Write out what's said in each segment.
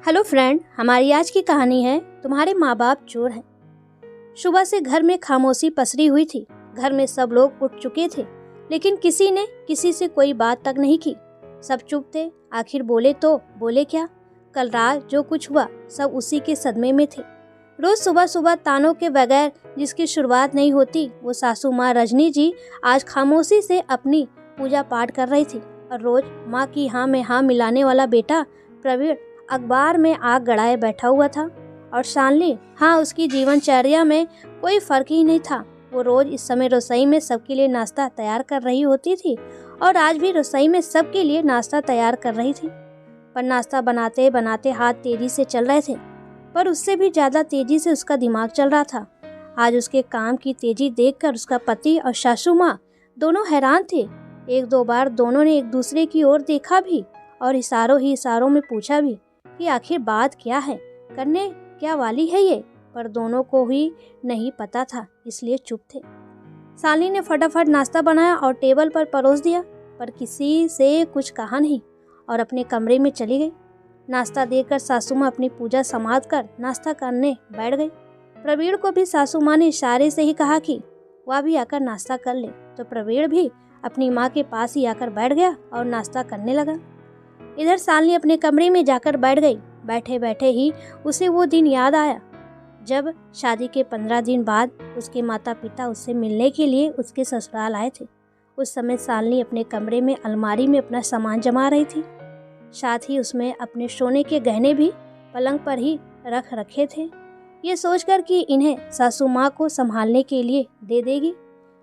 Hello friend, हमारी आज की कहानी है तुम्हारे माँ बाप चोर हैं। सुबह से घर में खामोशी पसरी हुई थी। घर में सब लोग उठ चुके थे, लेकिन किसी ने किसी से कोई बात तक नहीं की। सब चुप थे। आखिर बोले तो बोले क्या। कल रात जो कुछ हुआ सब उसी के सदमे में थे। रोज सुबह सुबह तानों के बगैर जिसकी शुरुआत नहीं होती, वो सासू माँ रजनी जी आज खामोशी से अपनी पूजा पाठ कर रही थी। और रोज माँ की हाँ में हाँ मिलाने वाला बेटा प्रवीण अखबार में आग गड़ाए बैठा हुआ था। और शालिनी, हाँ, उसकी जीवनचर्या में कोई फर्क ही नहीं था। वो रोज इस समय रसोई में सबके लिए नाश्ता तैयार कर रही होती थी और आज भी रसोई में सबके लिए नाश्ता तैयार कर रही थी। पर नाश्ता बनाते बनाते हाथ तेजी से चल रहे थे, पर उससे भी ज्यादा तेजी से उसका दिमाग चल रहा था। आज उसके काम की तेजी देखकर उसका पति और सासू माँ दोनों हैरान थे। एक दो बार दोनों ने एक दूसरे की ओर देखा भी और इशारों ही इशारों में पूछा भी कि आखिर बात क्या है, करने क्या वाली है ये। पर दोनों को ही नहीं पता था, इसलिए चुप थे। शालिनी ने फटाफट नाश्ता बनाया और टेबल पर परोस दिया, पर किसी से कुछ कहा नहीं और अपने कमरे में चली गई। नाश्ता देकर सासू माँ अपनी पूजा समाप्त कर नाश्ता करने बैठ गई। प्रवीण को भी सासू माँ ने इशारे से ही कहा कि वह भी आकर नाश्ता कर ले, तो प्रवीण भी अपनी माँ के पास ही आकर बैठ गया और नाश्ता करने लगा। इधर शालिनी अपने कमरे में जाकर बैठ गई। बैठे बैठे ही उसे वो दिन याद आया जब शादी के 15 दिन बाद उसके माता पिता उससे मिलने के लिए उसके ससुराल आए थे। उस समय शालिनी अपने कमरे में अलमारी में अपना सामान जमा रही थी। साथ ही उसमें अपने सोने के गहने भी पलंग पर ही रख रखे थे, ये सोचकर कि इन्हें सासू माँ को संभालने के लिए दे देगी।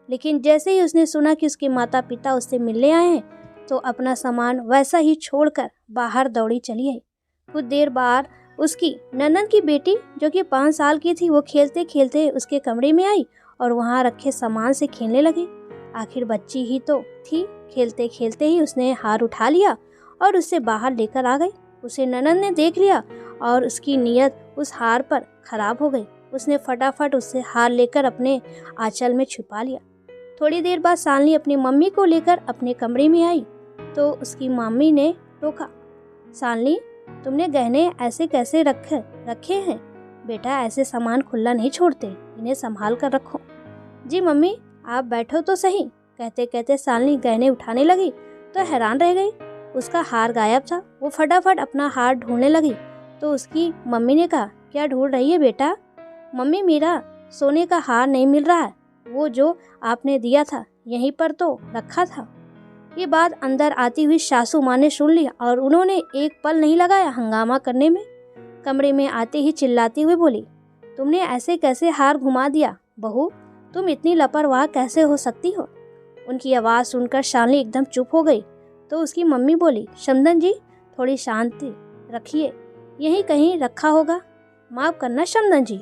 लेकिन जैसे ही उसने सुना कि उसके माता पिता उससे मिलने आए हैं, तो अपना सामान वैसा ही छोड़कर बाहर दौड़ी चली आई। कुछ देर बाद उसकी ननद की बेटी जो कि 5 साल की थी, वो खेलते खेलते उसके कमरे में आई और वहां रखे सामान से खेलने लगी। आखिर बच्ची ही तो थी। खेलते खेलते ही उसने हार उठा लिया और उससे बाहर लेकर आ गई। उसे ननद ने देख लिया और उसकी नीयत उस हार पर खराब हो गई। उसने फटाफट उससे हार लेकर अपने आंचल में छुपा लिया। थोड़ी देर बाद शालिनी अपनी मम्मी को लेकर अपने कमरे में आई तो उसकी मम्मी ने टोका, शालिनी, तुमने गहने ऐसे कैसे रखे हैं? बेटा, ऐसे सामान खुला नहीं छोड़ते, इन्हें संभाल कर रखो। जी मम्मी, आप बैठो तो सही। कहते कहते शालिनी गहने उठाने लगी तो हैरान रह गई। उसका हार गायब था। वो फटाफट अपना हार ढूंढने लगी तो उसकी मम्मी ने कहा, क्या ढूंढ रही है बेटा? मम्मी, मेरा सोने का हार नहीं मिल रहा है, वो जो आपने दिया था यहीं पर तो रखा था। ये बात अंदर आती हुई सासू माँ ने सुन ली और उन्होंने एक पल नहीं लगाया हंगामा करने में। कमरे में आते ही चिल्लाती हुई बोली, तुमने ऐसे कैसे हार घुमा दिया? बहू, तुम इतनी लापरवाह कैसे हो सकती हो? उनकी आवाज़ सुनकर शालिनी एकदम चुप हो गई तो उसकी मम्मी बोली, शमदन जी, थोड़ी शांति रखिए, यहीं कहीं रखा होगा। माफ़ करना शमदन जी,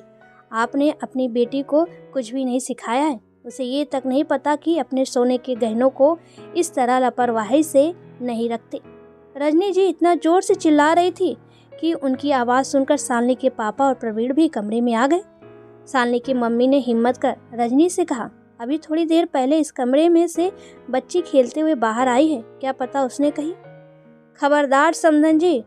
आपने अपनी बेटी को कुछ भी नहीं सिखाया है। उसे ये तक नहीं पता कि अपने सोने के गहनों को इस तरह लापरवाही से नहीं रखते। रजनी जी इतना जोर से चिल्ला रही थी कि उनकी आवाज़ सुनकर शालिनी के पापा और प्रवीण भी कमरे में आ गए। शालिनी की मम्मी ने हिम्मत कर रजनी से कहा, अभी थोड़ी देर पहले इस कमरे में से बच्ची खेलते हुए बाहर आई है, क्या पता उसने कही। खबरदार समधन जी,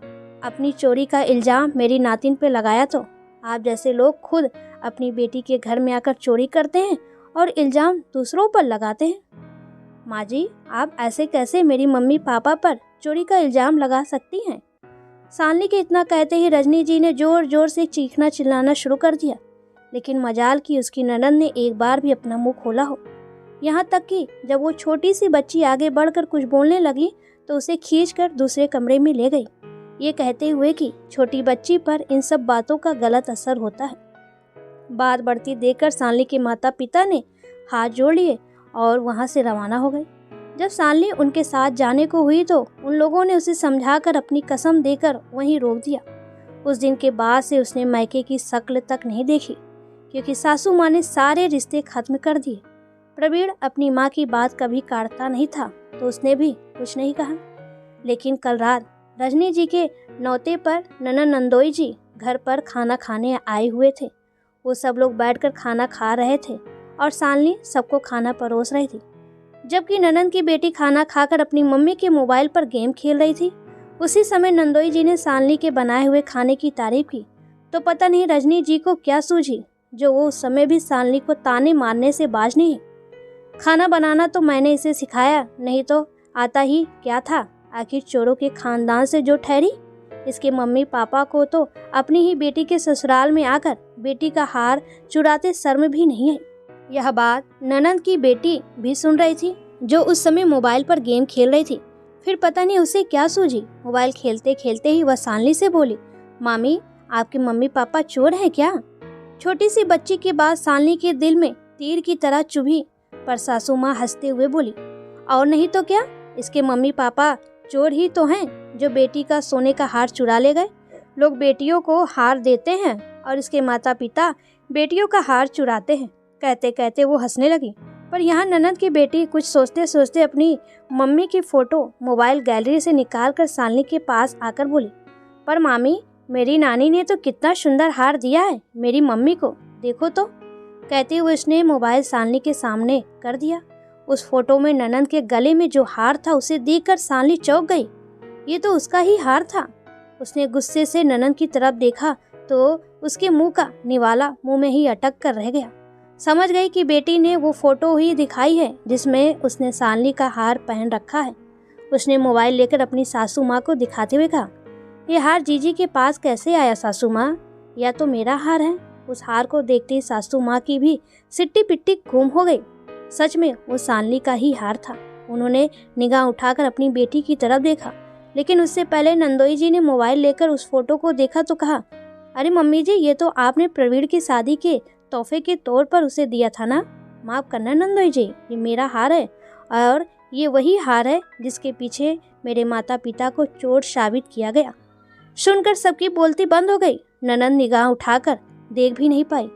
अपनी चोरी का इल्ज़ाम मेरी नातिन पे लगाया तो आप जैसे लोग खुद अपनी बेटी के घर में आकर चोरी करते हैं और इल्ज़ाम दूसरों पर लगाते हैं। माँ जी, आप ऐसे कैसे मेरी मम्मी पापा पर चोरी का इल्ज़ाम लगा सकती हैं? शालिनी के इतना कहते ही रजनी जी ने जोर जोर से चीखना चिल्लाना शुरू कर दिया। लेकिन मजाल की उसकी ननद ने एक बार भी अपना मुंह खोला हो। यहाँ तक कि जब वो छोटी सी बच्ची आगे बढ़कर कुछ बोलने लगी तो उसे खींचकर दूसरे कमरे में ले गई, ये कहते हुए कि छोटी बच्ची पर इन सब बातों का गलत असर होता है। बात बढ़ती देखकर शालिनी के माता पिता ने हाथ जोड़ लिए और वहां से रवाना हो गए। जब शालिनी उनके साथ जाने को हुई तो उन लोगों ने उसे समझाकर अपनी कसम देकर वहीं रोक दिया। उस दिन के बाद से उसने मायके की शक्ल तक नहीं देखी, क्योंकि सासू माँ ने सारे रिश्ते खत्म कर दिए। प्रवीण अपनी माँ की बात कभी काटता नहीं था तो उसने भी कुछ नहीं कहा। लेकिन कल रात रजनी जी के नौते पर ननद नंदोई जी घर पर खाना खाने आए हुए थे। वो सब लोग बैठकर खाना खा रहे थे और शालिनी सबको खाना परोस रही थी, जबकि ननद की बेटी खाना खाकर अपनी मम्मी के मोबाइल पर गेम खेल रही थी। उसी समय नंदोई जी ने सालनी के बनाए हुए खाने की तारीफ की तो पता नहीं रजनी जी को क्या सूझी, जो वो उस समय भी सालनी को ताने मारने से बाज नहीं। खाना बनाना तो मैंने इसे सिखाया, नहीं तो आता ही क्या था। आखिर चोरों के खानदान से जो ठहरी, इसके मम्मी पापा को तो अपनी ही बेटी के ससुराल में आकर बेटी का हार चुराते शर्म भी नहीं आई। यह बात ननंद की बेटी भी सुन रही थी, जो उस समय मोबाइल पर गेम खेल रही थी। फिर पता नहीं उसे क्या सूझी, मोबाइल खेलते खेलते ही वह सालनी से बोली, मामी आपके मम्मी पापा चोर हैं क्या? छोटी सी बच्ची की बात सालनी के दिल में तीर की तरह चुभी, पर सासू माँ हंसते हुए बोली, और नहीं तो क्या, इसके मम्मी पापा चोर ही तो हैं, जो बेटी का सोने का हार चुरा ले गए। लोग बेटियों को हार देते हैं और इसके माता पिता बेटियों का हार चुराते हैं। कहते कहते वो हंसने लगी, पर यहाँ ननद की बेटी कुछ सोचते सोचते अपनी मम्मी की फोटो मोबाइल गैलरी से निकाल कर सालनी के पास आकर बोली, पर मामी मेरी नानी ने तो कितना सुंदर हार दिया है मेरी मम्मी को, देखो तो। कहते हुए उसने मोबाइल सालनी के सामने कर दिया। उस फोटो में ननद के गले में जो हार था उसे देखकर सालनी चौंक गई। ये तो उसका ही हार था। उसने गुस्से से ननद की तरफ देखा तो उसके मुंह का निवाला मुंह में ही अटक कर रह गया। समझ गई कि बेटी ने वो फोटो ही दिखाई है जिसमें उसने सालनी का हार पहन रखा है। उसने मोबाइल लेकर अपनी सासू माँ को दिखाते हुए कहा, ये हार जीजी के पास कैसे आया सासू माँ? या तो मेरा हार है। उस हार को देखते ही सासू माँ की भी सिट्टी पिट्टी गुम हो गई। सच में वो सालनी का ही हार था। उन्होंने निगाह उठाकर अपनी बेटी की तरफ देखा, लेकिन उससे पहले नंदोई जी ने मोबाइल लेकर उस फोटो को देखा तो कहा, अरे मम्मी जी, ये तो आपने प्रवीण की शादी के तोहफे के तौर पर उसे दिया था ना? माफ करना नंदोई जी, ये मेरा हार है और ये वही हार है जिसके पीछे मेरे माता पिता को चोर साबित किया गया। सुनकर सबकी बोलती बंद हो गई। ननद निगाह उठाकर देख भी नहीं पाई।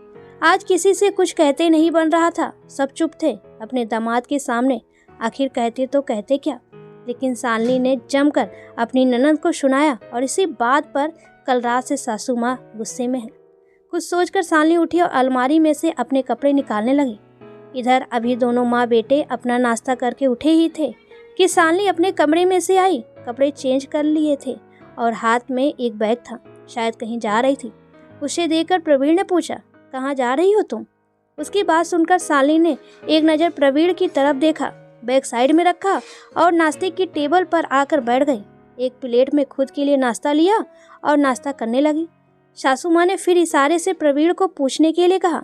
आज किसी से कुछ कहते नहीं बन रहा था, सब चुप थे अपने दामाद के सामने। आखिर कहते तो कहते क्या, लेकिन सालनी ने जमकर अपनी ननद को सुनाया और इसी बात पर कल रात से सासू माँ गुस्से में है। कुछ सोचकर सालनी उठी और अलमारी में से अपने कपड़े निकालने लगी। इधर अभी दोनों माँ बेटे अपना नाश्ता करके उठे ही थे कि सालनी अपने कमरे में से आई। कपड़े चेंज कर लिए थे और हाथ में एक बैग था, शायद कहीं जा रही थी। उसे देखकर प्रवीण ने पूछा, कहाँ जा रही हो तुम? उसकी बात सुनकर सालनी ने एक नज़र प्रवीण की तरफ देखा, बैग साइड में रखा और नाश्ते की टेबल पर आकर बैठ गई। एक प्लेट में खुद के लिए नाश्ता लिया और नाश्ता करने लगी। सासू माँ ने फिर इशारे से प्रवीण को पूछने के लिए कहा।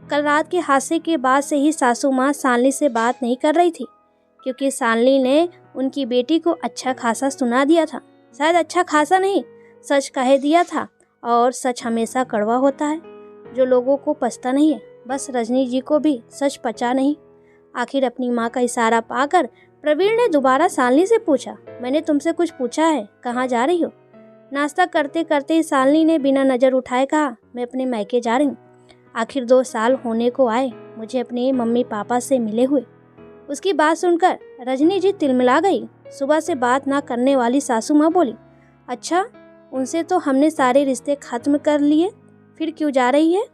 कल रात के हादसे के बाद से ही सासू माँ सालनी से बात नहीं कर रही थी, क्योंकि सालनी ने उनकी बेटी को अच्छा खासा सुना दिया था। शायद अच्छा खासा नहीं, सच कह दिया था, और सच हमेशा कड़वा होता है जो लोगों को पचता नहीं है। बस रजनी जी को भी सच पचा नहीं। आखिर अपनी माँ का इशारा पाकर प्रवीण ने दोबारा सालनी से पूछा, मैंने तुमसे कुछ पूछा है, कहाँ जा रही हो? नाश्ता करते करते ही सालनी ने बिना नज़र उठाए कहा, मैं अपने मायके जा रही हूँ। आखिर 2 साल होने को आए मुझे अपने मम्मी पापा से मिले हुए। उसकी बात सुनकर रजनी जी तिलमिला गई। सुबह से बात ना करने वाली सासू माँ बोली, अच्छा, उनसे तो हमने सारे रिश्ते खत्म कर लिए, फिर क्यों जा रही है?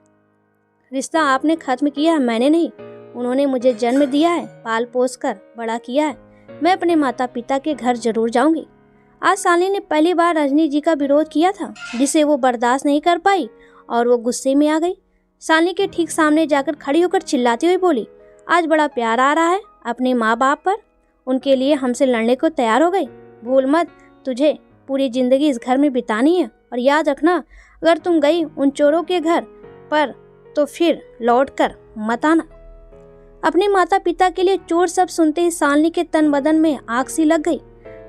रिश्ता आपने खत्म किया है, मैंने नहीं। उन्होंने मुझे जन्म दिया है, पाल पोस कर बड़ा किया है। मैं अपने माता पिता के घर जरूर जाऊंगी। आज सालनी ने पहली बार रजनी जी का विरोध किया था, जिसे वो बर्दाश्त नहीं कर पाई और वो गुस्से में आ गई। सालनी के ठीक सामने जाकर खड़ी होकर चिल्लाती हुई बोली, आज बड़ा प्यार आ रहा है अपने माँ बाप पर, उनके लिए हमसे लड़ने को तैयार हो गई। भूल मत, तुझे पूरी जिंदगी इस घर में बितानी है, और याद रखना, अगर तुम गई उन चोरों के घर पर तो फिर लौट कर मत आना। अपने माता पिता के लिए चोर सब सुनते ही सालनी के तन बदन में आग सी लग गई।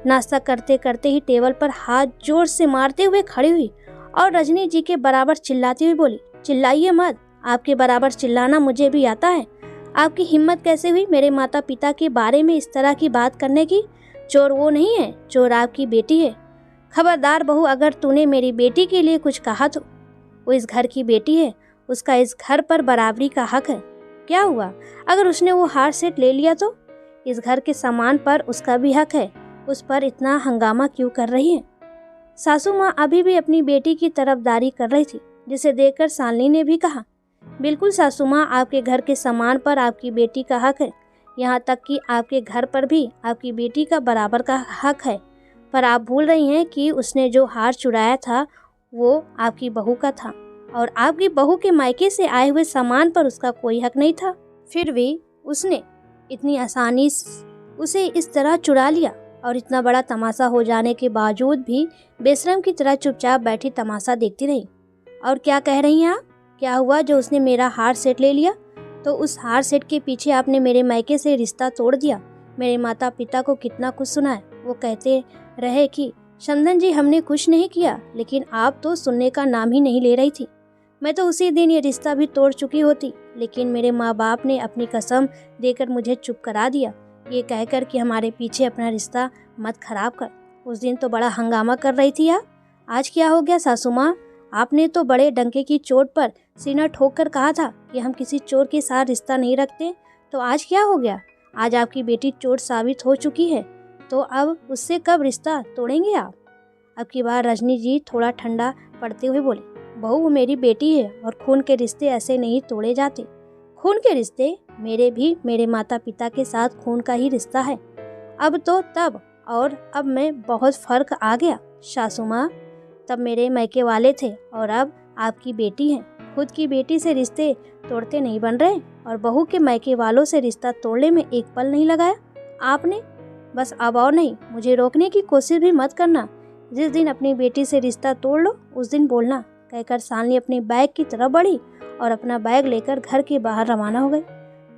नाश्ता करते करते ही टेबल पर हाथ जोर से मारते हुए खड़ी हुई और रजनी जी के बराबर चिल्लाती हुई बोली, चिल्लाइए मत, आपके बराबर चिल्लाना मुझे भी आता है। आपकी हिम्मत कैसे हुई मेरे माता पिता के बारे में इस तरह की बात करने की? चोर वो नहीं है, चोर आपकी बेटी है। खबरदार बहू, अगर तूने मेरी बेटी के लिए कुछ कहा तो वो इस घर की बेटी है, उसका इस घर पर बराबरी का हक है। क्या हुआ अगर उसने वो हार सेट ले लिया तो? इस घर के सामान पर उसका भी हक है, उस पर इतना हंगामा क्यों कर रही है? सासू माँ अभी भी अपनी बेटी की तरफदारी कर रही थी, जिसे देखकर सालनी ने भी कहा, बिल्कुल सासू माँ, आपके घर के सामान पर आपकी बेटी का हक है, यहाँ तक कि आपके घर पर भी आपकी बेटी का बराबर का हक है। पर आप भूल रही हैं कि उसने जो हार चुराया था वो आपकी बहू का था और आपकी बहू के मायके से आए हुए सामान पर उसका कोई हक नहीं था। फिर भी उसने इतनी आसानी से उसे इस तरह चुरा लिया और इतना बड़ा तमाशा हो जाने के बावजूद भी बेशरम की तरह चुपचाप बैठी तमाशा देखती रही। और क्या कह रही हैं आप? क्या हुआ जो उसने मेरा हार सेट ले लिया? तो उस हार सेट के पीछे आपने मेरे मायके से रिश्ता तोड़ दिया। मेरे माता पिता को कितना कुछ सुनाया। वो कहते रहे कि चंदन जी हमने कुछ नहीं किया, लेकिन आप तो सुनने का नाम ही नहीं ले रही थी। मैं तो उसी दिन ये रिश्ता भी तोड़ चुकी होती, लेकिन मेरे माँ बाप ने अपनी कसम देकर मुझे चुप करा दिया, ये कहकर कि हमारे पीछे अपना रिश्ता मत खराब कर। उस दिन तो बड़ा हंगामा कर रही थी आप। आज क्या हो गया सासू माँ? आपने तो बड़े डंके की चोट पर सीना ठोक कर कहा था कि हम किसी चोर के साथ रिश्ता नहीं रखते, तो आज क्या हो गया? आज आपकी बेटी चोर साबित हो चुकी है, तो अब उससे कब रिश्ता तोड़ेंगे आप? अब की बार रजनी जी थोड़ा ठंडा पड़ते हुए बोले, बहू वो मेरी बेटी है और खून के रिश्ते ऐसे नहीं तोड़े जाते। खून के रिश्ते मेरे भी मेरे माता पिता के साथ खून का ही रिश्ता है। अब तो तब और अब में बहुत फर्क आ गया सासू माँ। तब मेरे मायके वाले थे और अब आपकी बेटी हैं। खुद की बेटी से रिश्ते तोड़ते नहीं बन रहे और बहू के मायके वालों से रिश्ता तोड़ने में एक पल नहीं लगाया आपने। बस अब और नहीं, मुझे रोकने की कोशिश भी मत करना। जिस दिन अपनी बेटी से रिश्ता तोड़ लो उस दिन बोलना, कहकर सानवी अपने बैग की तरफ बढ़ी और अपना बैग लेकर घर के बाहर रवाना हो गई।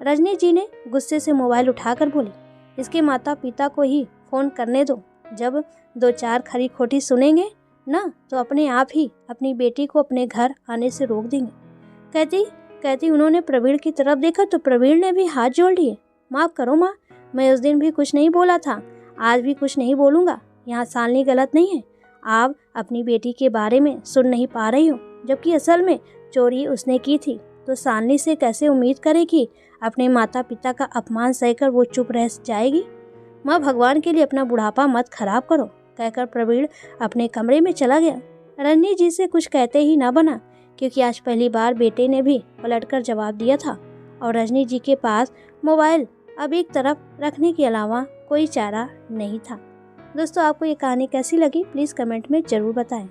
रजनी जी ने गुस्से से मोबाइल उठाकर बोली, इसके माता पिता को ही फोन करने दो। जब 2-4 खरी खोटी सुनेंगे ना तो अपने आप ही अपनी बेटी को अपने घर आने से रोक देंगे। कहती उन्होंने प्रवीण की तरफ देखा तो प्रवीण ने भी हाथ जोड़ लिए। माफ़ करो माँ, मैं उस दिन भी कुछ नहीं बोला था, आज भी कुछ नहीं बोलूँगा। यहाँ सालनी गलत नहीं है। आप अपनी बेटी के बारे में सुन नहीं पा रही हो, जबकि असल में चोरी उसने की थी। तो सालनी से कैसे उम्मीद करे कि अपने माता पिता का अपमान सहकर वो चुप रह जाएगी? माँ भगवान के लिए अपना बुढ़ापा मत खराब करो, कहकर प्रवीण अपने कमरे में चला गया। रजनी जी से कुछ कहते ही ना बना, क्योंकि आज पहली बार बेटे ने भी पलटकर जवाब दिया था और रजनी जी के पास मोबाइल अब एक तरफ रखने के अलावा कोई चारा नहीं था। दोस्तों आपको ये कहानी कैसी लगी प्लीज़ कमेंट में ज़रूर बताएं।